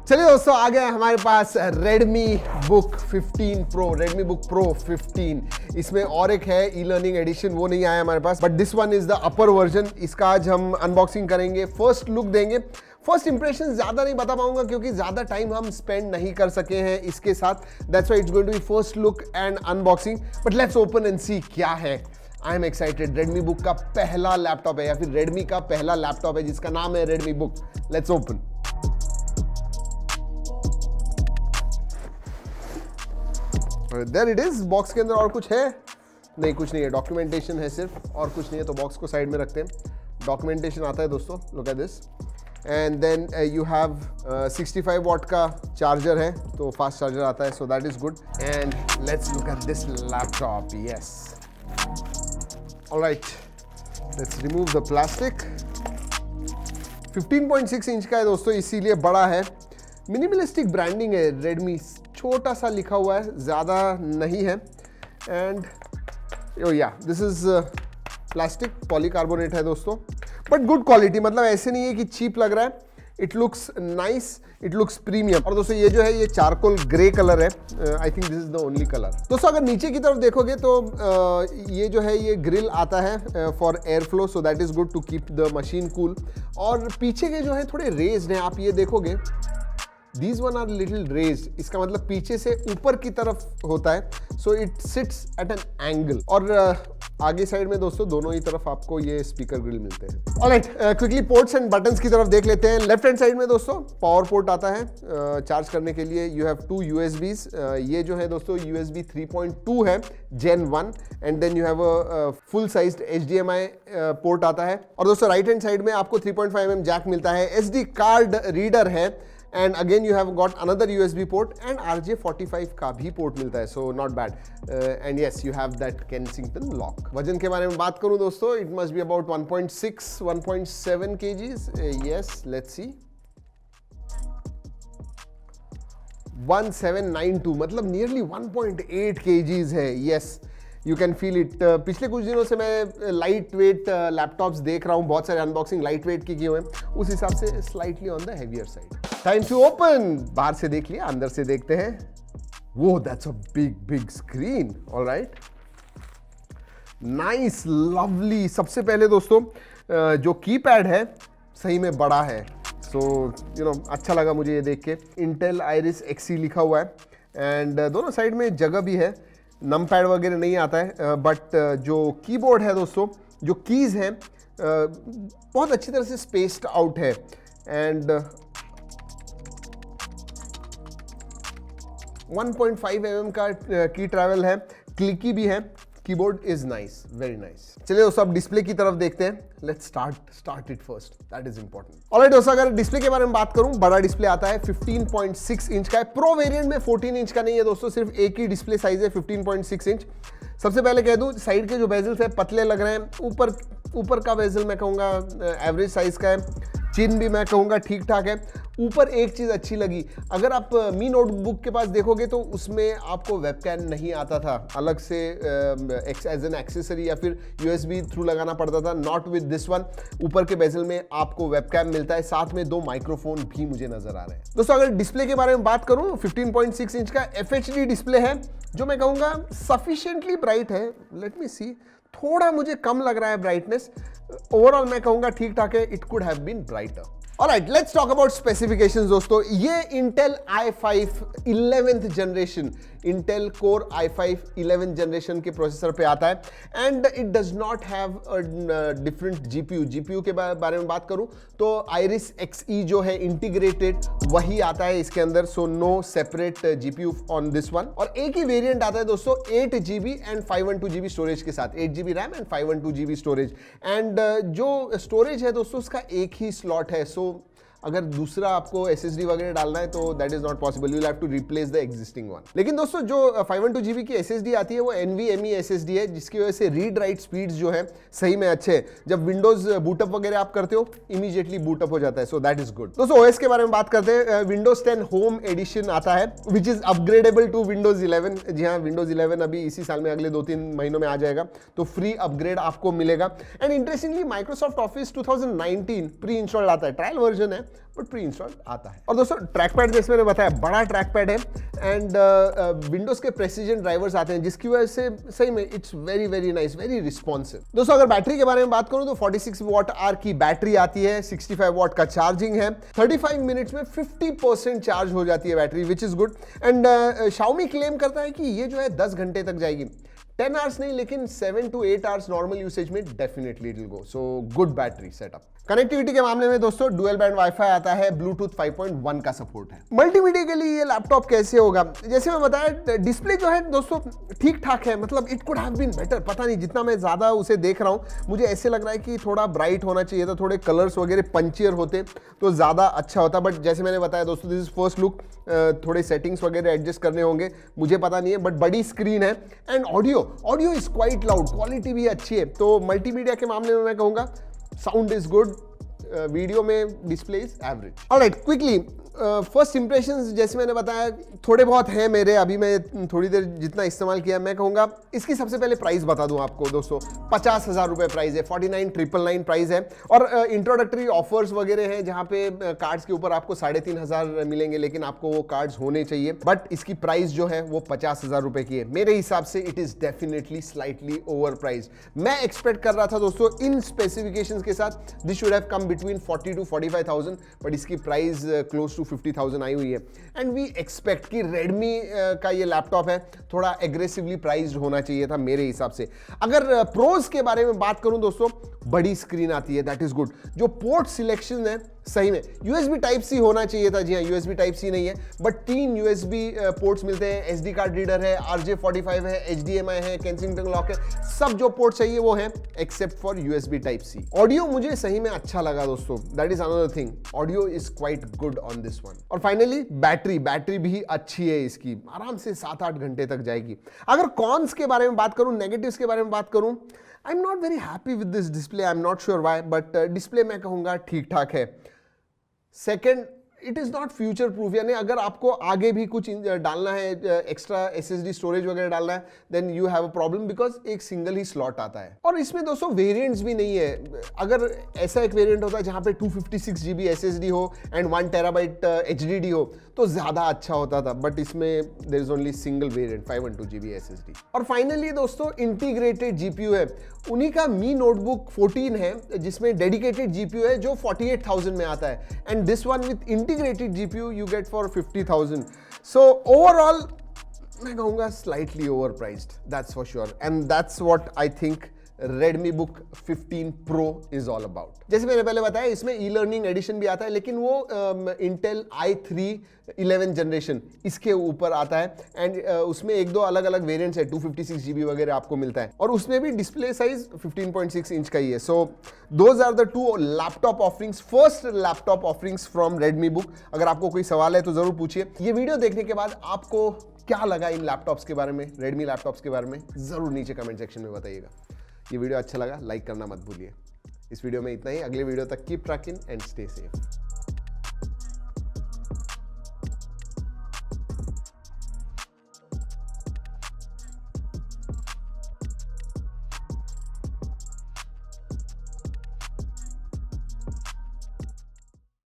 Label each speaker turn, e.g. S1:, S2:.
S1: चलिए दोस्तों, आ गया हमारे पास Redmi Book 15 Pro, Redmi Book Pro 15। इसमें और एक है ई लर्निंग एडिशन, वो नहीं आया हमारे पास, but this one is the upper version. इसका आज हम अनबॉक्सिंग करेंगे, फर्स्ट लुक देंगे। फर्स्ट इंप्रेशन ज्यादा नहीं बता पाऊंगा क्योंकि ज्यादा टाइम हम स्पेंड नहीं कर सके हैं इसके साथ। That's why it's going to be first look and unboxing, but let's open and see क्या है। I am excited. Redmi Book का पहला लैपटॉप है या फिर Redmi का पहला लैपटॉप है जिसका नाम है Redmi Book। Let's open. There it is. Box के अंदर और कुछ है? नहीं, कुछ नहीं है, डॉक्यूमेंटेशन है सिर्फ, और कुछ नहीं है। तो बॉक्स को साइड में रखते हैं। डॉक्यूमेंटेशन आता है दोस्तों, look at this. And then you have 65 watt का चार्जर है, तो फास्ट चार्जर आता है, so that is good. And let's look at this laptop. Yes, alright, let's remove the plastic. 15.6 inch का है दोस्तों, इसीलिए बड़ा है। मिनिमलिस्टिक ब्रांडिंग है, Redmi छोटा सा लिखा हुआ है, ज़्यादा नहीं है। एंड या दिस इज प्लास्टिक, पॉलीकार्बोनेट है दोस्तों, बट गुड क्वालिटी। मतलब ऐसे नहीं है कि चीप लग रहा है। It looks nice, it looks premium. और दोस्तों ये जो है ये चारकोल ग्रे कलर है। I think this is the only colour. दोस्तों अगर नीचे की तरफ देखोगे तो ये जो है ये ग्रिल आता है for air flow, so that is good to keep the machine cool. और पीछे के जो है थोड़े रेज्ड हैं, आप ये देखोगे These one are little raised। इसका मतलब पीछे से ऊपर की तरफ होता है, so it sits at an angle। और आगे साइड में दोस्तों दोनों ही तरफ आपको ये स्पीकर ग्रिल मिलते हैं। Alright, quickly ports and buttons की तरफ देख लेते हैं। लेफ्ट हैंड साइड में दोस्तों पावर पोर्ट आता है चार्ज करने के लिए। You have 2 USBs। ये जो है दोस्तों USB 3.2 है, Gen 1। And then you have a full sized HDMI port आता है। और दोस्तों राइट हैंड साइड में आपको 3.5 mm जैक मिलता है। SD कार्ड रीडर है। And again you have got another USB port and RJ45 का भी पोर्ट मिलता है, so not bad. And yes, you have that Kensington lock. वजन के बारे में बात करूं दोस्तों, it must be about 1.6 1.7 kgs। Yes, let's see, 1792, मतलब नियरली 1.8 kgs है। Yes, you can feel it. पिछले कुछ दिनों से मैं लाइट वेट लैपटॉप्स देख रहा हूँ, बहुत सारे अनबॉक्सिंग लाइट वेट की किए हुए हैं, उस हिसाब से slightly on the heavier side. Time to open. बाहर से देख लिया, अंदर से देखते हैं। वो that's a big big screen. Alright, nice, lovely. सबसे पहले दोस्तों जो कीपैड है सही में बड़ा है, सो यू नो अच्छा लगा मुझे ये देख के। इंटेल Iris Xe लिखा हुआ है। एंड दोनों साइड में जगह भी है। नम पैड वगैरह नहीं आता है, बट जो कीबोर्ड है दोस्तों, जो कीज हैं बहुत अच्छी तरह से स्पेस्ड आउट है। एंड 1.5 mm का की ट्रैवल है, क्लिकी भी है। Keyboard is nice, very nice. चलिए दोस्तों अब डिस्प्ले की तरफ देखते हैं। Let's start it first, that is important. Alright दोस्तों, अगर डिस्प्ले के बारे में बात करूं, बड़ा डिस्प्ले आता है, 15.6 इंच का है। प्रो वेरिएंट में 14 इंच का नहीं है दोस्तों, सिर्फ एक ही डिस्प्ले साइज है, 15.6 इंच। सबसे पहले कह दूं, साइड के जो बेजल्स है पतले लग रहे हैं। ऊपर का बेजल मैं कहूंगा एवरेज साइज का है। चिन भी मैं कहूंगा ठीक ठाक है। ऊपर एक चीज अच्छी लगी, अगर आप मी नोटबुक के पास देखोगे तो उसमें आपको वेबकैम नहीं आता था, अलग से एज एन एक्सेसरी या फिर USB थ्रू लगाना पड़ता था। Not with this one. ऊपर के बेजल में आपको वेबकैम मिलता है, साथ में 2 माइक्रोफोन भी मुझे नजर आ रहे हैं। दोस्तों अगर डिस्प्ले के बारे में बात करूं, 15.6 इंच का FHD डिस्प्ले है, जो मैं कहूंगा सफिशिएंटली ब्राइट है। लेट मी सी, थोड़ा मुझे कम लग रहा है ब्राइटनेस। ओवरऑल मैं कहूंगा ठीक ठाक है, it could have been brighter. Alright, let's talk about specifications दोस्तों। ये Intel i5 11th generation, Intel Core i5 11th generation के प्रोसेसर पे आता है। And it does not have different GPU के बारे में बात करूं तो Iris Xe जो है इंटीग्रेटेड वही आता है इसके अंदर, so no separate GPU on this one. और एक ही वेरिएंट आता है दोस्तों 8GB एंड 512GB स्टोरेज के साथ, 8GB RAM and 512GB storage. And जो स्टोरेज है दोस्तों उसका एक ही स्लॉट है, सो अगर दूसरा आपको SSD वगैरह डालना है तो that is not possible, you will have to replace the existing one. लेकिन दोस्तों जो 512GB की SSD आती है वो NVMe SSD है, जिसकी वजह से रीड राइट स्पीड्स जो है सही में अच्छे हैं। जब विंडोज बूटअप वगैरह आप करते हो इमीडिएटली बूटअप हो जाता है, सो दैट इज गुड। दोस्तों OS के बारे में बात करते हैं। विंडोज 10 होम एडिशन आता है which is upgradeable to Windows 11। जी हाँ, विंडोज 11 अभी इसी साल में अगले 2-3 महीनों में आ जाएगा, तो फ्री अपग्रेड आपको मिलेगा। And interestingly Microsoft office 2019 pre installed आता है, ट्रायल वर्जन है, बट प्री इंस्टॉल आता है। और दोस्तों ट्रैक पैड जैसे मैंने बताया बड़ा ट्रैक पैड है एंड विंडोज के प्रेसिजन ड्राइवर्स आते हैं जिसकी वजह से सही में it's very very nice, very responsive. दोस्तों अगर बैटरी के बारे में बात करूं तो 46 वॉट आर की बैटरी आती है, 65 वॉट का चार्जिंग है, 35 मिनट्स में 50% चार्ज हो जाती है battery, which is good. And Xiaomi claim करता है कि ये जो है 10 घंटे तक जाएगी, 10 आवर्स नहीं लेकिन 7 to 8 आवर्स नॉर्मल यूसेज में definitely it will go. So good battery setup. Connectivity के मामले में दोस्तों डुअल बैंड वाईफाई आता है, ब्लूटूथ 5.1 का सपोर्ट है। मल्टीमीडिया के लिए ये लैपटॉप कैसे होगा, जैसे मैं बताया डिस्प्ले जो है दोस्तों ठीक ठाक है, मतलब it could have been better. पता नहीं जितना मैं ज्यादा उसे देख रहा हूं मुझे ऐसे लग रहा है कि थोड़ा ब्राइट होना चाहिए था, थोड़े कलर्स वगैरह पंचियर होते तो ज्यादा अच्छा होता। बट जैसे मैंने बताया दोस्तों दिस इज फर्स्ट लुक, थोड़े सेटिंग्स वगैरह एडजस्ट करने होंगे, मुझे पता नहीं है, बट बड़ी स्क्रीन है। And audio is quite loud, quality भी अच्छी है। तो मल्टीमीडिया के मामले में मैं कहूंगा साउंड इज गुड, वीडियो में display is average. Alright, quickly first impressions जैसे मैंने बताया थोड़े बहुत हैं मेरे, अभी मैं थोड़ी देर जितना इस्तेमाल किया मैं कहूँगा इसकी सबसे पहले प्राइस बता दूं आपको दोस्तों, 50,000 रुपये प्राइस है, 49,999 प्राइस है। और इंट्रोडक्टरी ऑफर्स वगैरह हैं जहाँ पे कार्ड्स के ऊपर आपको 3,500 मिलेंगे, लेकिन आपको वो कार्ड्स होने चाहिए। बट इसकी प्राइस जो है वो 50,000 रुपये की है। मेरे हिसाब से it is definitely slightly over price. मैं एक्सपेक्ट कर रहा था दोस्तों इन स्पेसिफिकेशंस के साथ this should have come between 40 to 45,000, but इसकी प्राइस क्लोज टू 50,000 आई हुई है। एंड वी एक्सपेक्ट कि रेडमी का ये लैपटॉप है थोड़ा एग्रेसिवली प्राइस्ड होना चाहिए था मेरे हिसाब से। अगर प्रोज के बारे में बात करूं दोस्तों, बड़ी स्क्रीन आती है, दैट इज गुड। जो पोर्ट सिलेक्शन है सही में USB टाइप सी होना चाहिए था, जी हाँ USB टाइप सी नहीं है, बट 3 USB पोर्ट्स मिलते हैं, SD कार्ड रीडर है, RJ45 है, HDMI है, केंसिंगटन लॉक है, सब जो पोर्ट चाहिए वो है except for USB type C. Audio मुझे सही में अच्छा लगा दोस्तों, that is another thing, audio is quite good on this one. और फाइनली बैटरी भी अच्छी है इसकी, आराम से 7-8 घंटे तक जाएगी। अगर कॉन्स के बारे में बात करूं, नेगेटिव्स के बारे में बात करूं, I am not very happy with this display, I am not sure why, but display मैं कहूंगा ठीक ठाक है। Second, it is not future proof, यानी अगर आपको आगे भी कुछ डालना है, एक्स्ट्रा SSD स्टोरेज वगैरह डालना है, then you have a problem because एक सिंगल ही स्लॉट आता है। और इसमें दोस्तों वेरिएंट्स भी नहीं है। अगर ऐसा एक वेरिएंट होता है जहां पे 256 GB SSD हो एंड 1 TB HDD हो तो ज्यादा अच्छा होता था, बट इसमें there is only single variant 512 GB SSD। और फाइनली दोस्तों इंटीग्रेटेड GPU है, उन्हीं का मी नोटबुक 14 है जिसमें डेडिकेटेड GPU है जो 48,000 में आता है, and this one with integrated GPU you get for 50,000. So overall मैं कहूँगा slightly overpriced, that's for sure, and that's what I think Redmi Book 15 Pro is all about. जैसे मैंने पहले बताया इसमें e-learning एडिशन भी आता है, लेकिन वो Intel i3 11th जनरेशन इसके ऊपर आता है, एंड उसमें एक दो अलग अलग वेरिएंट्स है, 256 GB वगैरह आपको मिलता है, और उसमें भी डिस्प्ले साइज 15.6 इंच का ही है। So those are the 2 laptop offerings, first laptop offerings from Redmi Book। अगर आपको कोई सवाल है तो जरूर पूछिए। ये वीडियो देखने के बाद आपको क्या लगा इन लैपटॉप्स के बारे में, Redmi लैपटॉप्स के बारे में, जरूर नीचे कमेंट सेक्शन में बताइएगा। ये वीडियो अच्छा लगा लाइक करना मत भूलिए। इस वीडियो में इतना ही, अगले वीडियो तक keep trekking and stay safe.